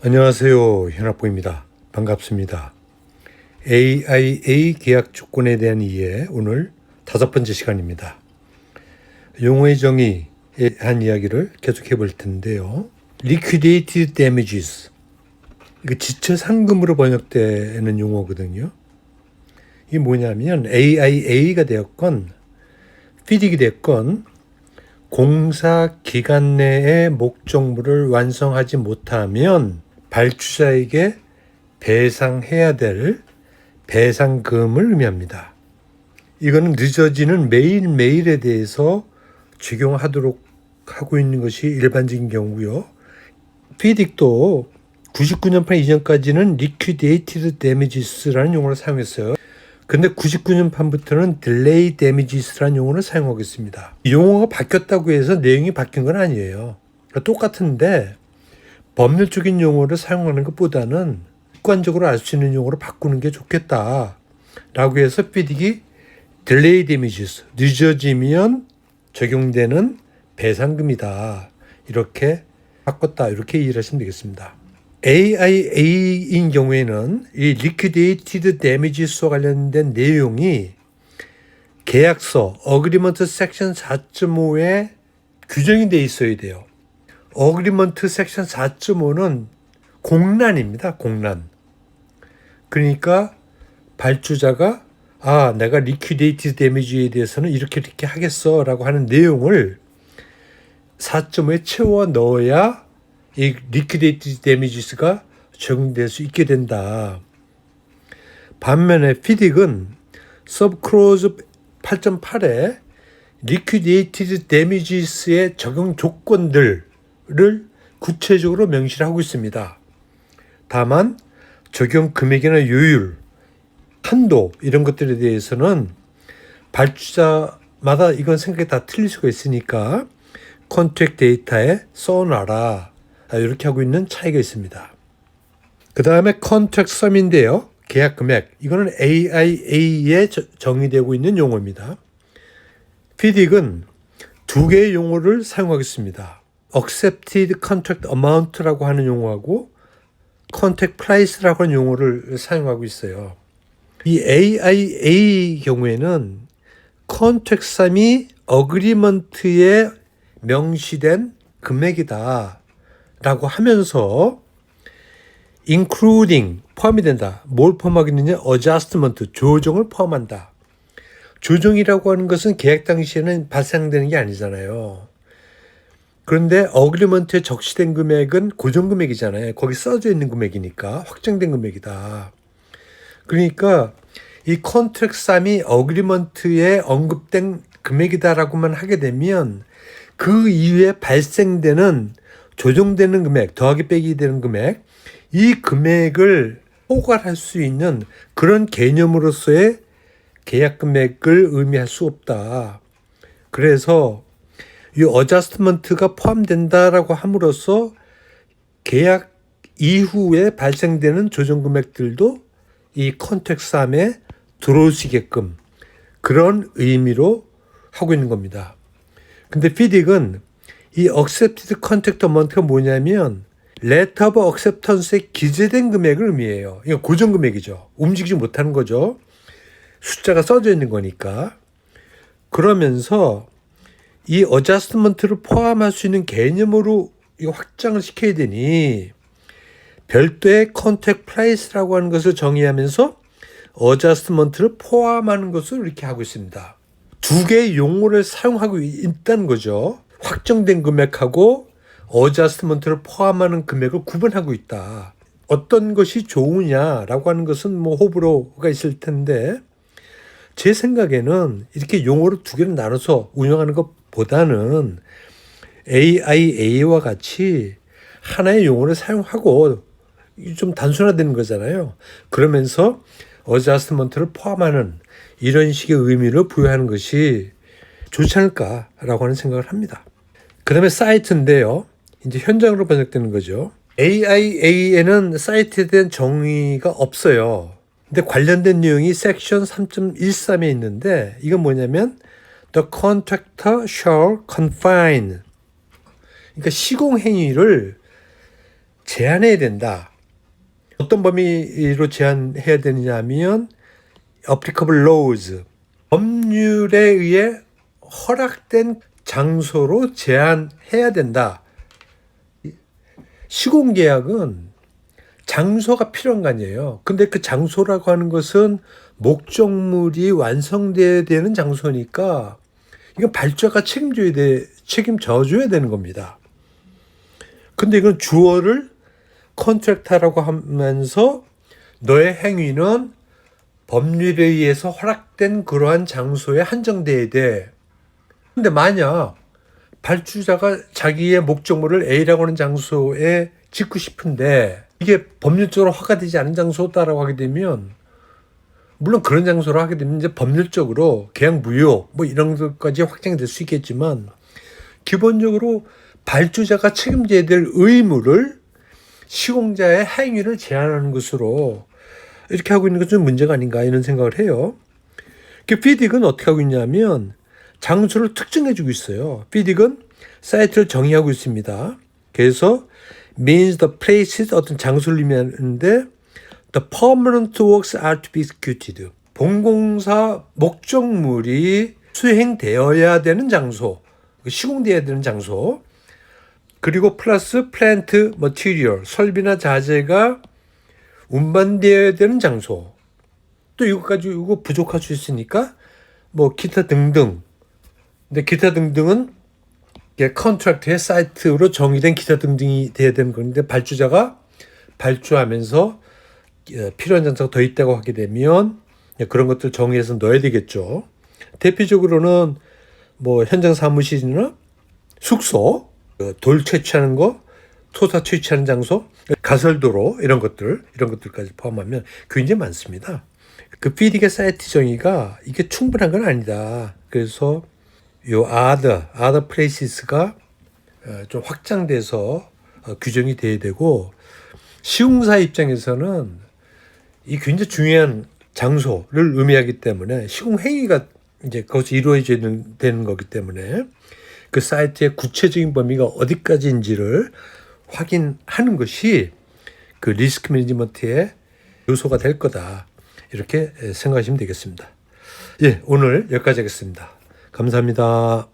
안녕하세요. 현학부입니다. 반갑습니다. AIA 계약 조건에 대한 이해 오늘 5번째 시간입니다. 용어의 정의에 대한 이야기를 계속해 볼 텐데요. Liquidated damages, 이거 지체 상금으로 번역되는 용어거든요. 이게 뭐냐면 AIA가 되었건 FIDIC이 됐건 공사 기간 내에 목적물을 완성하지 못하면 발주자에게 배상해야 될 배상금을 의미합니다. 이거는 늦어지는 매일매일에 대해서 적용하도록 하고 있는 것이 일반적인 경우고요. FIDIC도 99년판 이전까지는 Liquidated Damages라는 용어를 사용했어요. 근데 99년판부터는 Delay Damages라는 용어를 사용하고 있습니다. 이 용어가 바뀌었다고 해서 내용이 바뀐 건 아니에요. 그러니까 똑같은데 법률적인 용어를 사용하는 것보다는 객관적으로 알 수 있는 용어로 바꾸는 게 좋겠다 라고 해서 FIDIC이 Delay Damages, 늦어지면 적용되는 배상금이다, 이렇게 바꿨다, 이렇게 이해를 하시면 되겠습니다. AIA인 경우에는 이 Liquidated Damages와 관련된 내용이 계약서 어그리먼트 섹션 4.5에 규정이 되어 있어야 돼요. 어그리먼트 섹션 4.5는 공란입니다. 공란. 그러니까 발주자가 내가 Liquidated Damage에 대해서는 이렇게 하겠어 라고 하는 내용을 4.5에 채워 넣어야 이 Liquidated Damages가 적용될 수 있게 된다. 반면에 FIDIC은 Subclause 8.8에 Liquidated Damages의 적용 조건들을 구체적으로 명시를 하고 있습니다. 다만 적용 금액이나 요율, 한도 이런 것들에 대해서는 발주자마다 이건 생각이 다 틀릴 수가 있으니까 컨트랙 데이터에 써놔라, 이렇게 하고 있는 차이가 있습니다. 그 다음에 컨트랙 썸인데요. 계약 금액. 이거는 AIA에 정의되고 있는 용어입니다. FIDIC은 두 개의 용어를 사용하겠습니다. Accepted Contract Amount라고 하는 용어하고 Contract Price라고 하는 용어를 사용하고 있어요. 이 AIA 경우에는 Contract Sum이 어그리먼트에 명시된 금액이다 라고 하면서 including 포함이 된다. 뭘 포함하겠느냐? adjustment, 조정을 포함한다. 조정이라고 하는 것은 계약 당시에는 발생되는 게 아니잖아요. 그런데 어그리먼트에 적시된 금액은 고정 금액이잖아요. 거기 써져 있는 금액이니까 확정된 금액이다. 그러니까 이 컨트랙 썸이 어그리먼트에 언급된 금액이다라고만 하게 되면 그 이후에 발생되는 조정되는 금액, 더하기 빼기 되는 금액, 이 금액을 포괄할 수 있는 그런 개념으로서의 계약 금액을 의미할 수 없다. 그래서 이 어저스트먼트가 포함된다라고 함으로써 계약 이후에 발생되는 조정 금액들도 이 컨텍스트 썸에 들어오시게끔 그런 의미로 하고 있는 겁니다. 근데 FIDIC은 이 Accepted Contract Amount가 뭐냐면 Letter of Acceptance에 기재된 금액을 의미해요. 이거 고정 금액이죠. 움직이지 못하는 거죠. 숫자가 써져 있는 거니까. 그러면서 이 어저스트먼트를 포함할 수 있는 개념으로 이거 확장을 시켜야 되니 별도의 컨택 프라이스라고 하는 것을 정의하면서 어저스트먼트를 포함하는 것을 이렇게 하고 있습니다. 두 개의 용어를 사용하고 있다는 거죠. 확정된 금액하고 어저스트먼트를 포함하는 금액을 구분하고 있다. 어떤 것이 좋으냐라고 하는 것은 호불호가 있을 텐데 제 생각에는 이렇게 용어를 두 개를 나눠서 운영하는 것보다는 AIA와 같이 하나의 용어를 사용하고 좀 단순화되는 거잖아요. 그러면서 어저스트먼트를 포함하는 이런 식의 의미를 부여하는 것이 좋지 않을까라고 하는 생각을 합니다. 그 다음에 사이트인데요. 이제 현장으로 번역되는 거죠. AIA에는 사이트에 대한 정의가 없어요. 근데 관련된 내용이 섹션 3.13에 있는데 이건 뭐냐면 The contractor shall confine, 그러니까 시공 행위를 제한해야 된다. 어떤 범위로 제한해야 되느냐 하면 applicable laws, 법률에 의해 허락된 장소로 제한해야 된다. 시공계약은 장소가 필요한 거 아니에요. 근데 그 장소라고 하는 것은 목적물이 완성돼야 되는 장소니까 이건 발주자가 책임져줘야 되는 겁니다. 근데 이건 주어를 컨트랙터라고 하면서 너의 행위는 법률에 의해서 허락된 그러한 장소에 한정돼야 돼. 근데 만약 발주자가 자기의 목적물을 A라고 하는 장소에 짓고 싶은데 이게 법률적으로 허가되지 않은 장소다라고 하게 되면, 물론 그런 장소로 하게 되면 이제 법률적으로 계약 무효 뭐 이런 것까지 확정이 될 수 있겠지만, 기본적으로 발주자가 책임져야 될 의무를 시공자의 행위를 제한하는 것으로 이렇게 하고 있는 건 좀 문제가 아닌가 이런 생각을 해요. 피딕은 어떻게 하고 있냐면 장소를 특정해 주고 있어요. 피딕은 사이트를 정의하고 있습니다. 그래서 means the places, 어떤 장소를 의미하는데 the permanent works are to be executed, 본공사 목적물이 수행되어야 되는 장소, 시공되어야 되는 장소, 그리고 플러스 plant material, 설비나 자재가 운반되어야 되는 장소, 또 이것까지 이거 부족할 수 있으니까 뭐 기타 등등. 근데 기타 등등은 컨트랙트의 사이트로 정의된 기타 등등이 돼야 되는 건데, 발주자가 발주하면서 필요한 장소가 더 있다고 하게 되면 그런 것들 정의해서 넣어야 되겠죠. 대표적으로는 뭐 현장 사무실이나 숙소, 돌 채취하는 거, 토사 채취하는 장소, 가설도로 이런 것들까지 포함하면 굉장히 많습니다. 그 피딕의 사이트 정의가 이게 충분한 건 아니다. 그래서 요 other places가 좀 확장돼서 규정이 돼야 되고, 시공사 입장에서는 이 굉장히 중요한 장소를 의미하기 때문에 시공 행위가 이제 거기서 이루어져야 되는 거기 때문에 그 사이트의 구체적인 범위가 어디까지인지를 확인하는 것이 그 리스크 매니지먼트의 요소가 될 거다. 이렇게 생각하시면 되겠습니다. 예, 오늘 여기까지 하겠습니다. 감사합니다.